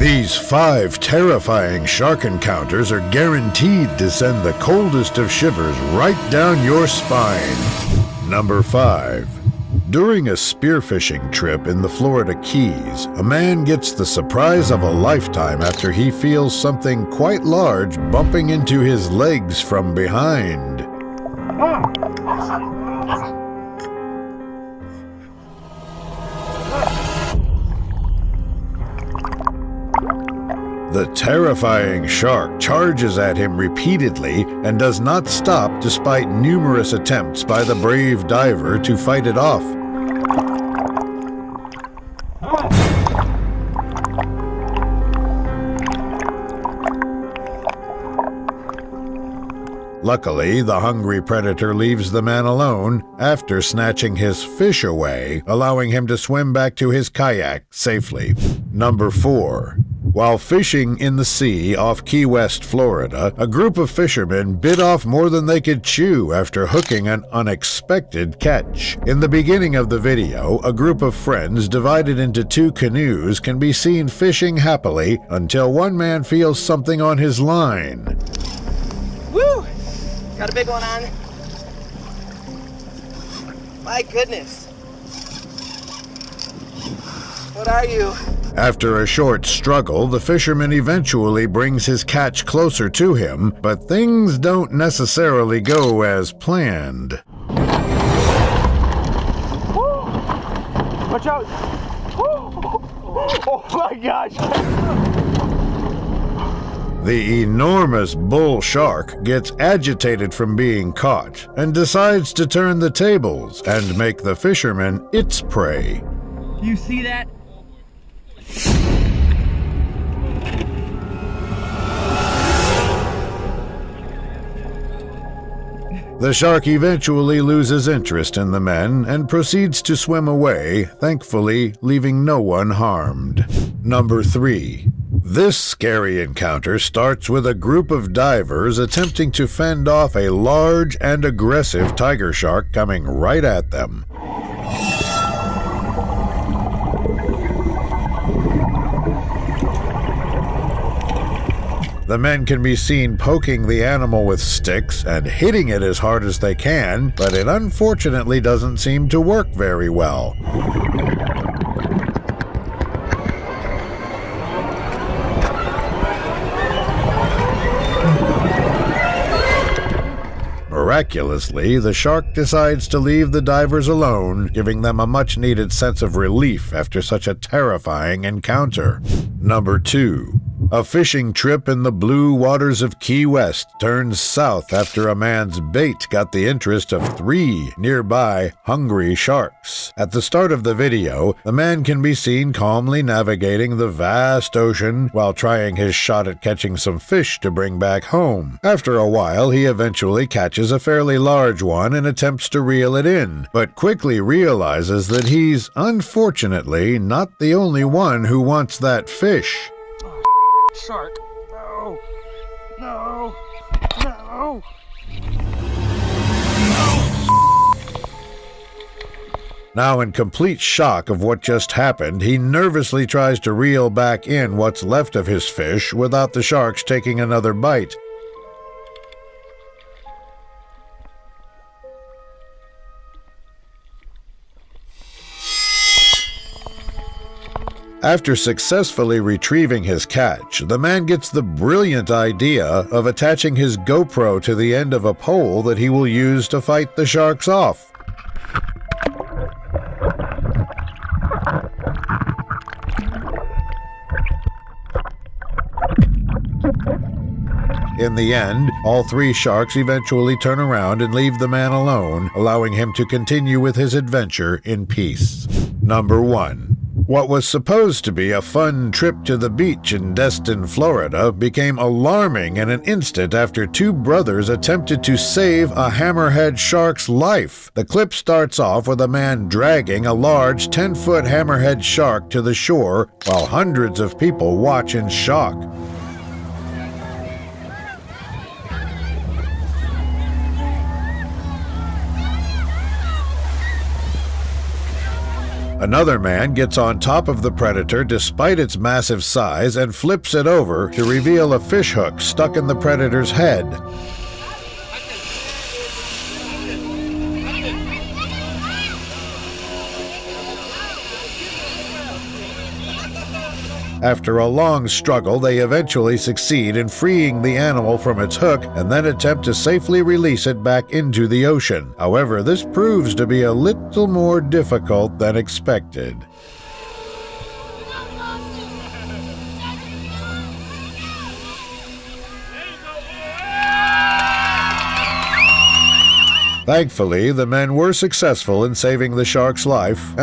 These 5 terrifying shark encounters are guaranteed to send the coldest of shivers right down your spine. Number 5. During a spearfishing trip in the Florida Keys, a man gets the surprise of a lifetime after he feels something quite large bumping into his legs from behind. The terrifying shark charges at him repeatedly and does not stop despite numerous attempts by the brave diver to fight it off. Luckily, the hungry predator leaves the man alone after snatching his fish away, allowing him to swim back to his kayak safely. Number 4. While fishing in the sea off Key West, Florida, a group of fishermen bit off more than they could chew after hooking an unexpected catch. In the beginning of the video, a group of friends divided into 2 canoes can be seen fishing happily until one man feels something on his line. Woo! Got a big one on. My goodness. What are you? After a short struggle, the fisherman eventually brings his catch closer to him, but things don't necessarily go as planned. Watch out! Oh my gosh! The enormous bull shark gets agitated from being caught and decides to turn the tables and make the fisherman its prey. You see that? The shark eventually loses interest in the men and proceeds to swim away, thankfully leaving no one harmed. Number 3. This scary encounter starts with a group of divers attempting to fend off a large and aggressive tiger shark coming right at them. The men can be seen poking the animal with sticks and hitting it as hard as they can, but it unfortunately doesn't seem to work very well. Miraculously, the shark decides to leave the divers alone, giving them a much-needed sense of relief after such a terrifying encounter. Number 2. A fishing trip in the blue waters of Key West turns south after a man's bait got the interest of 3 nearby hungry sharks. At the start of the video, the man can be seen calmly navigating the vast ocean while trying his shot at catching some fish to bring back home. After a while, he eventually catches a fairly large one and attempts to reel it in, but quickly realizes that he's, unfortunately, not the only one who wants that fish. Shark. No. No. No. Now, in complete shock of what just happened, he nervously tries to reel back in what's left of his fish without the sharks taking another bite. After successfully retrieving his catch, the man gets the brilliant idea of attaching his GoPro to the end of a pole that he will use to fight the sharks off. In the end, all 3 sharks eventually turn around and leave the man alone, allowing him to continue with his adventure in peace. Number 1. What was supposed to be a fun trip to the beach in Destin, Florida, became alarming in an instant after 2 brothers attempted to save a hammerhead shark's life. The clip starts off with a man dragging a large 10-foot hammerhead shark to the shore while hundreds of people watch in shock. Another man gets on top of the predator despite its massive size and flips it over to reveal a fish hook stuck in the predator's head. After a long struggle, they eventually succeed in freeing the animal from its hook and then attempt to safely release it back into the ocean. However, this proves to be a little more difficult than expected. Thankfully, the men were successful in saving the shark's life,